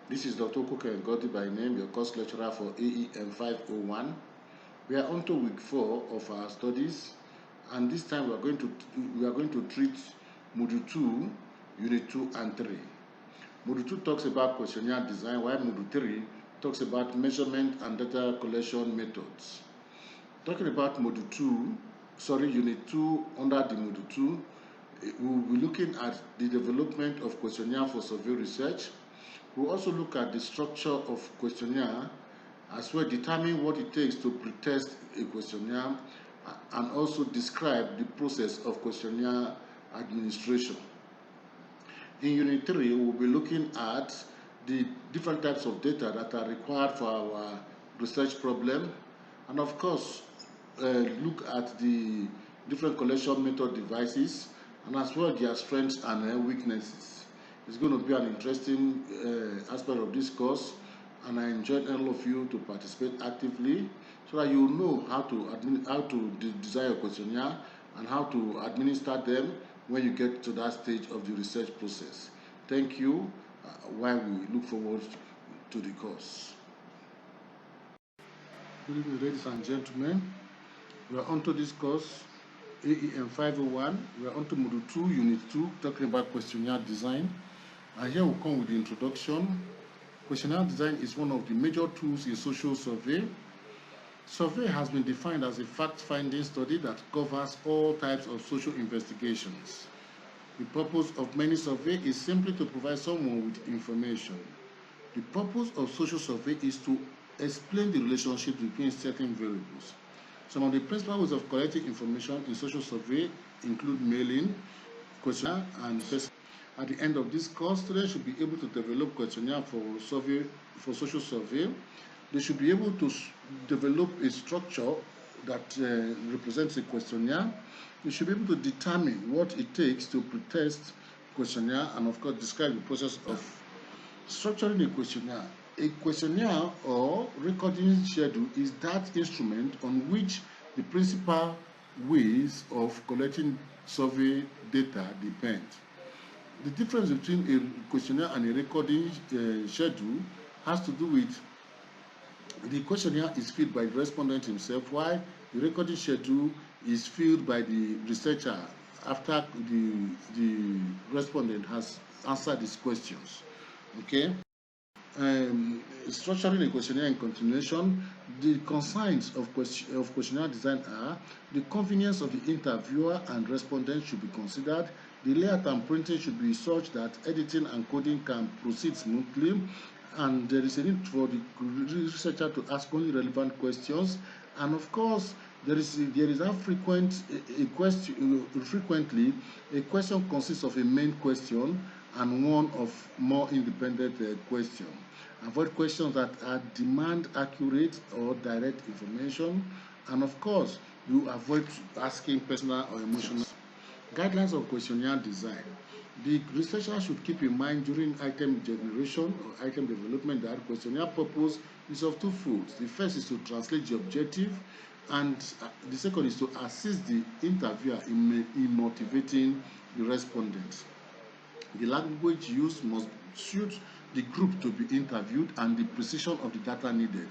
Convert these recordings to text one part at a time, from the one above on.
This is Dr. Okuke Ngodi by name, your course lecturer for AEM 501. We are on to week 4 of our studies, and this time we are going to treat Module 2, Unit 2 and 3. Module 2 talks about questionnaire design, while Module 3 talks about measurement and data collection methods. Talking about Unit 2 under the Module 2, we will be looking at the development of questionnaire for survey research. We'll also look at the structure of questionnaire, as well determine what it takes to pretest a questionnaire, and also describe the process of questionnaire administration. In Unit 3, we'll be looking at the different types of data that are required for our research problem, and of course, look at the different collection method devices, and as well their strengths and weaknesses. It's going to be an interesting aspect of this course, and I enjoyed all of you to participate actively so that you know how to design your questionnaire and how to administer them when you get to that stage of the research process. Thank you, while we look forward to the course. Good evening, ladies and gentlemen. We are on to this course, AEM 501. We are on to Module 2, Unit 2, talking about questionnaire design. And here we'll come with the introduction. Questionnaire design is one of the major tools in social survey. Survey has been defined as a fact-finding study that covers all types of social investigations. The purpose of many surveys is simply to provide someone with information. The purpose of social survey is to explain the relationship between certain variables. Some of the principal ways of collecting information in social survey include mailing, questionnaire, and personal. At the end of this course, students should be able to develop questionnaire for social survey. They should be able to develop a structure that represents a questionnaire. They should be able to determine what it takes to pretest questionnaire, and of course describe the process of structuring a questionnaire. A questionnaire or recording schedule is that instrument on which the principal ways of collecting survey data depend. The difference between a questionnaire and a recording schedule has to do with the questionnaire is filled by the respondent himself, while the recording schedule is filled by the researcher after the respondent has answered his questions. Okay. Structuring a questionnaire in continuation, the concerns of questionnaire design are: the convenience of the interviewer and respondent should be considered. The layout and printing should be such that editing and coding can proceed smoothly, and there is a need for the researcher to ask only relevant questions. And of course, frequently a question consists of a main question and one of more independent questions. Avoid questions that demand accurate or direct information, and of course, you avoid asking personal or emotional. Guidelines of questionnaire design. The researcher should keep in mind during item generation or item development that questionnaire purpose is of two folds. The first is to translate the objective, and the second is to assist the interviewer in motivating the respondents. The language used must suit the group to be interviewed and the precision of the data needed.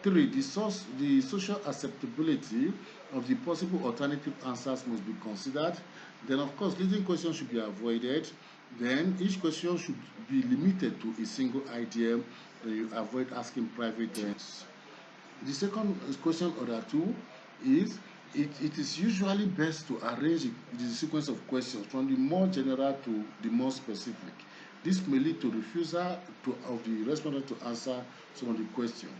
3. The social acceptability of the possible alternative answers must be considered. Then, of course, leading questions should be avoided. Then, each question should be limited to a single idea. You avoid asking private questions. The second question order 2 is: it is usually best to arrange the sequence of questions from the more general to the more specific. This may lead to refusal of the respondent to answer some of the questions.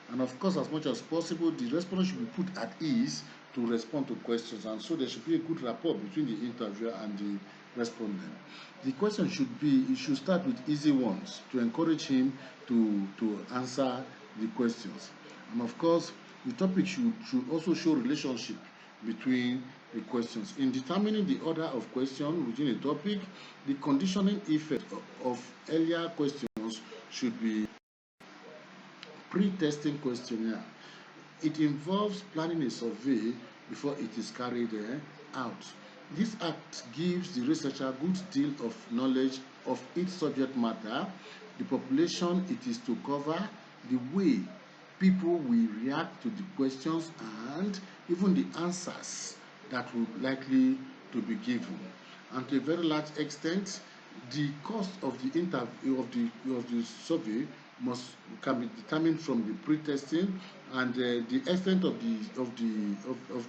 And of course, as much as possible, the respondent should be put at ease to respond to questions, and so there should be a good rapport between the interviewer and the respondent. The question should start with easy ones to encourage him to answer the questions. And of course, the topic should also show relationship between the questions. In determining the order of questions within a topic, the conditioning effect of earlier questions should be pre-testing questionnaire. It involves planning a survey before it is carried out. This act gives the researcher a good deal of knowledge of its subject matter, the population it is to cover, the way people will react to the questions, and even the answers that will likely to be given. And to a very large extent, the cost of the interview of the survey must can be determined from the pre-testing, and the extent of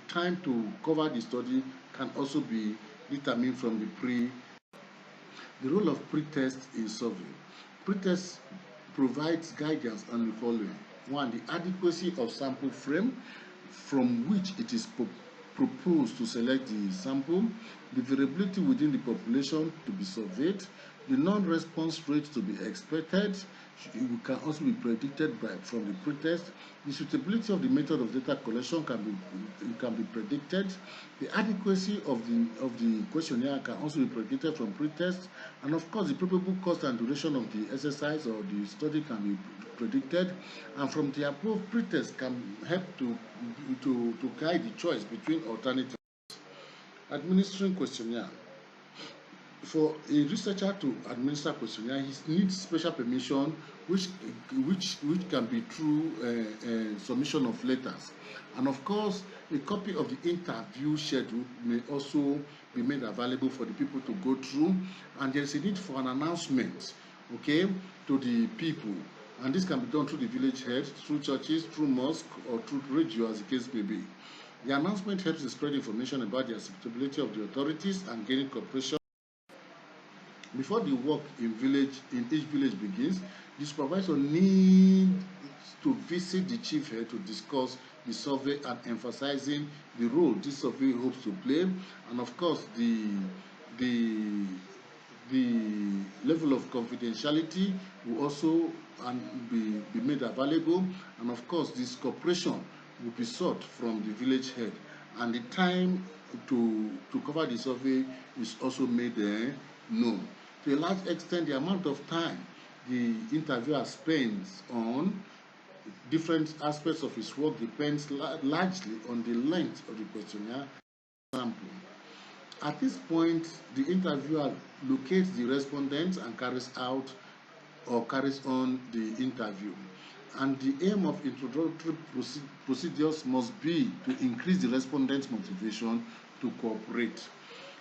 time to cover the study can also be determined from the pre. The role of pre-test in survey. Pre-test provides guidance on the following. One, the adequacy of sample frame from which it is proposed to select the sample, the variability within the population to be surveyed, the non-response rate to be expected, it can also be predicted from the pretest. The suitability of the method of data collection can be predicted. The adequacy of the questionnaire can also be predicted from pretest, and of course, the probable cost and duration of the exercise or the study can be predicted. And from the above, pretest can help to guide the choice between alternatives. Administering questionnaire. For a researcher to administer questionnaire, he needs special permission, which can be through submission of letters, and of course, a copy of the interview schedule may also be made available for the people to go through, and there is a need for an announcement, okay, to the people, and this can be done through the village head, through churches, through mosque, or through radio, as the case may be. The announcement helps to spread information about the acceptability of the authorities and gaining cooperation. Before the work in each village begins, the supervisor needs to visit the chief head to discuss the survey and emphasizing the role this survey hopes to play, and of course the level of confidentiality will also be made available, and of course this cooperation will be sought from the village head, and the time to cover the survey is also made known. To a large extent, the amount of time the interviewer spends on different aspects of his work depends largely on the length of the questionnaire sample. At this point, the interviewer locates the respondents and carries on the interview. And the aim of introductory procedures must be to increase the respondent's motivation to cooperate.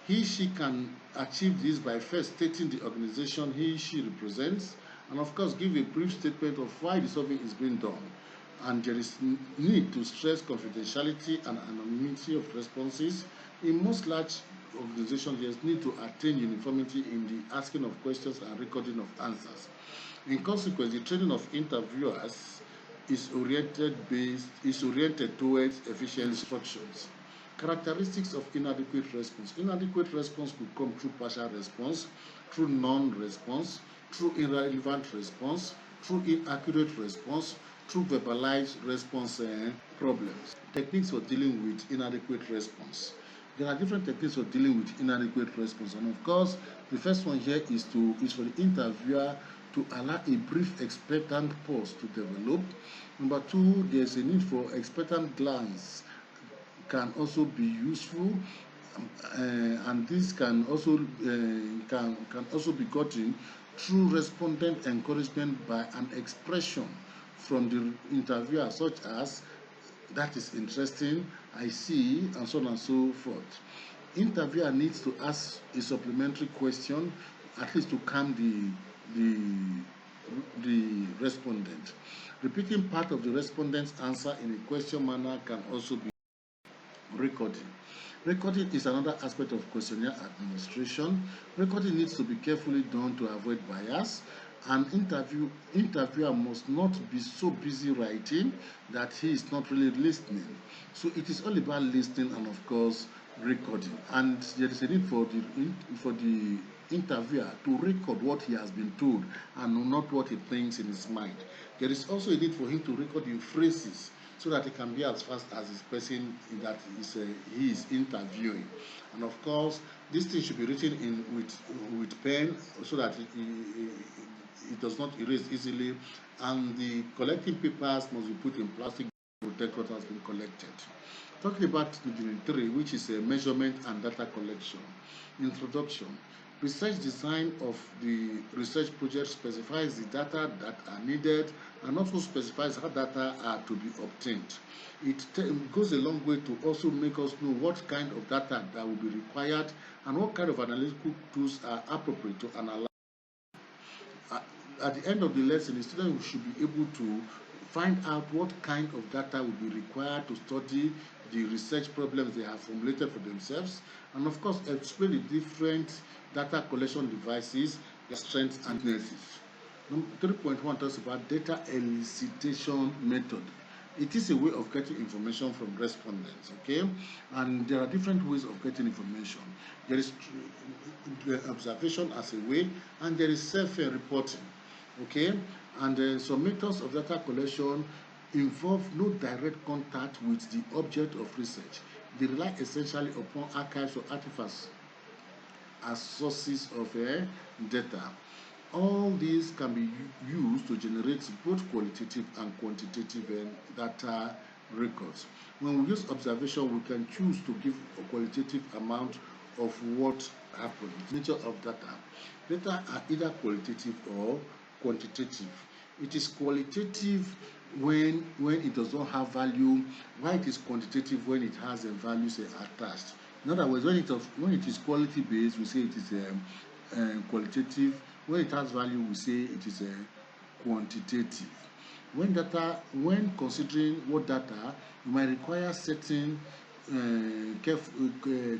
She can achieve this by first stating the organization she represents, and of course give a brief statement of why the survey is being done. And there is need to stress confidentiality and anonymity of responses. In most large organizations, there is need to attain uniformity in the asking of questions and recording of answers. In consequence, the training of interviewers is oriented towards efficient instructions. Characteristics of inadequate response. Inadequate response could come through partial response, through non-response, through irrelevant response, through inaccurate response, through verbalized response problems. Techniques for dealing with inadequate response. There are different techniques for dealing with inadequate response, and of course, the first one here is for the interviewer to allow a brief expectant pause to develop. Number two, there's a need for expectant glance can also be useful, and this can also be gotten through respondent encouragement by an expression from the interviewer, such as "that is interesting," "I see," and so on and so forth. Interviewer needs to ask a supplementary question, at least to calm the respondent. Repeating part of the respondent's answer in a question manner can also be recording. Recording is another aspect of questionnaire administration. Recording needs to be carefully done to avoid bias. An interviewer must not be so busy writing that he is not really listening. So it is all about listening and of course recording. And there is a need for the interviewer to record what he has been told and not what he thinks in his mind. There is also a need for him to record the phrases so that it can be as fast as this person that he is interviewing. And of course, this thing should be written in with pen so that it does not erase easily. And the collecting papers must be put in plastic protect what has been collected. Talking about Unit 3, which is a measurement and data collection. Introduction. Research design of the research project specifies the data that are needed and also specifies how data are to be obtained. It goes a long way to also make us know what kind of data that will be required and what kind of analytical tools are appropriate to analyze. At the end of the lesson, the student should be able to find out what kind of data will be required to study the research problems they have formulated for themselves, and of course explain the different data collection devices, their strengths and weaknesses. 3.1 talks about data elicitation method. It is a way of getting information from respondents, okay? And there are different ways of getting information. There is observation as a way, and there is self-reporting, okay? And some methods of data collection involve no direct contact with the object of research. They rely essentially upon archives or artifacts as sources of data. All these can be used to generate both qualitative and quantitative data records. When we use observation, we can choose to give a qualitative amount of what happened. Nature of data. Data are either qualitative or quantitative. It is qualitative when it does not have value, while it is quantitative when it has a value attached. In other words, when it is quality based, we say it is qualitative. When it has value, we say it is quantitative. When considering what data, you might require certain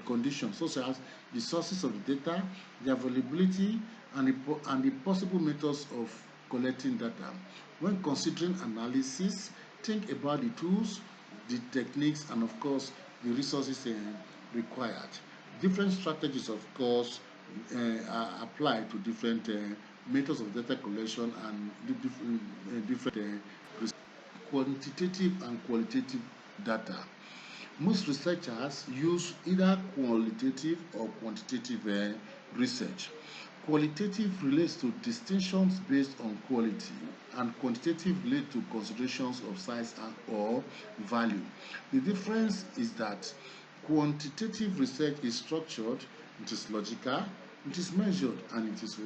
conditions, such as the sources of the data, the availability, and the possible methods of collecting data. When considering analysis, think about the tools, the techniques, and of course the resources required. Different strategies, of course, are applied to different methods of data collection and different quantitative and qualitative data. Most researchers use either qualitative or quantitative research. Qualitative relates to distinctions based on quality, and quantitative relates to considerations of size or value. The difference is that quantitative research is structured, it is logical, it is measured, and it is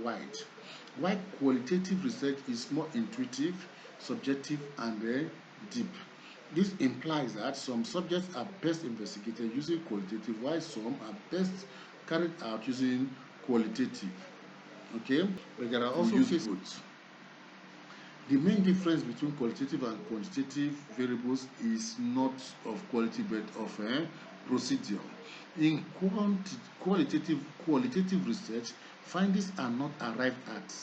wide. While qualitative research is more intuitive, subjective, and deep. This implies that some subjects are best investigated using qualitative, while some are best carried out using qualitative. Okay, but there are also cases. The main difference between qualitative and quantitative variables is not of quality but of procedure. In qualitative research, findings are not arrived at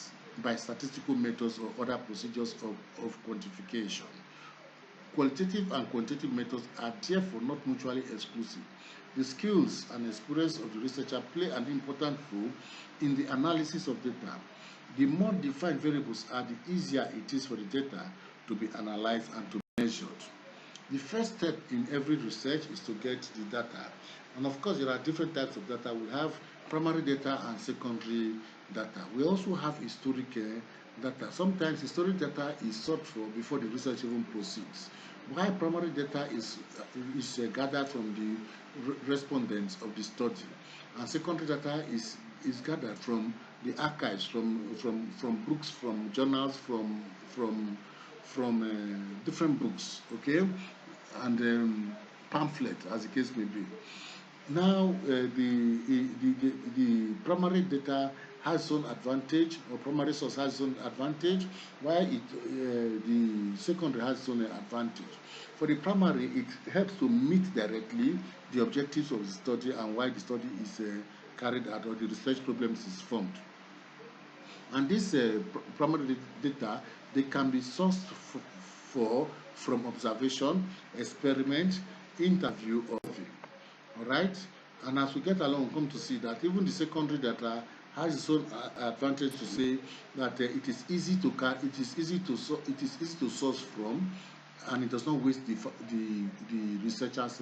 by statistical methods or other procedures of quantification. Qualitative and quantitative methods are therefore not mutually exclusive. The skills and experience of the researcher play an important role in the analysis of data. The more defined variables are, the easier it is for the data to be analyzed and to be measured. The first step in every research is to get the data. And of course, there are different types of data. We have primary data and secondary data. We also have historic data. Sometimes historic data is sought for before the research even proceeds. While primary data is gathered from the respondents of the study, and secondary data is gathered from the archives, from books, from journals, from different books, okay, and pamphlets, as the case may be. Now, the primary data has its own advantage, or primary source has its own advantage, while the secondary has its own advantage. For the primary, it helps to meet directly the objectives of the study and why the study is carried out, or the research problems is formed. And this primary data, they can be sourced from observation, experiment, interview, or all right. And as we get along, we come to see that even the secondary data has its own advantage to say that it is easy to source from, and it does not waste the researchers'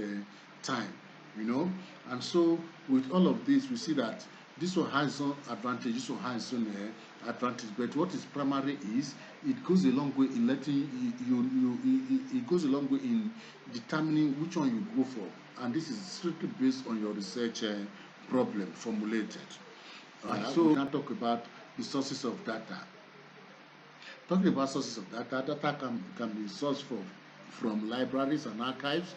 time, you know. And so with all of this, we see that this one has its own advantage, this one has its own advantage. But what is primary is it goes a long way in letting it goes a long way in determining which one you go for, and this is strictly based on your research problem formulated. So we can talk about the sources of data. Talking about sources of data, data can be sourced from libraries and archives.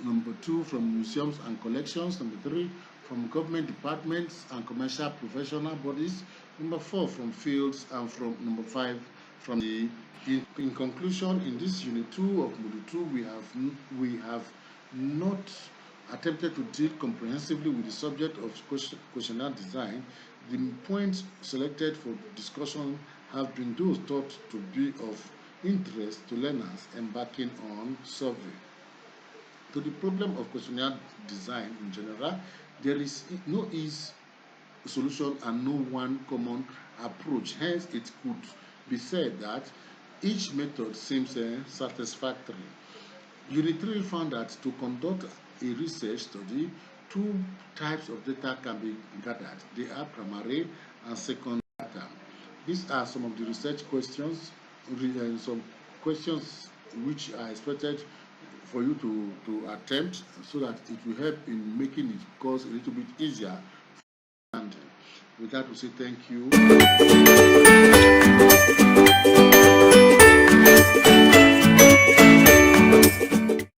Number two, from museums and collections. Number three, from government departments and commercial professional bodies. Number four, from fields, and from number five, from the. In conclusion, in this unit 2 of module 2, we have not attempted to deal comprehensively with the subject of questionnaire design. The points selected for discussion have been those thought to be of interest to learners embarking on survey. To the problem of questionnaire design in general, there is no easy solution and no one common approach. Hence, it could be said that each method seems satisfactory. Unit 3 found that to conduct a research study, two types of data can be gathered. They are primary and secondary data. These are some of the research questions, some questions which are expected for you to attempt so that it will help in making it course a little bit easier. And with that, we say thank you.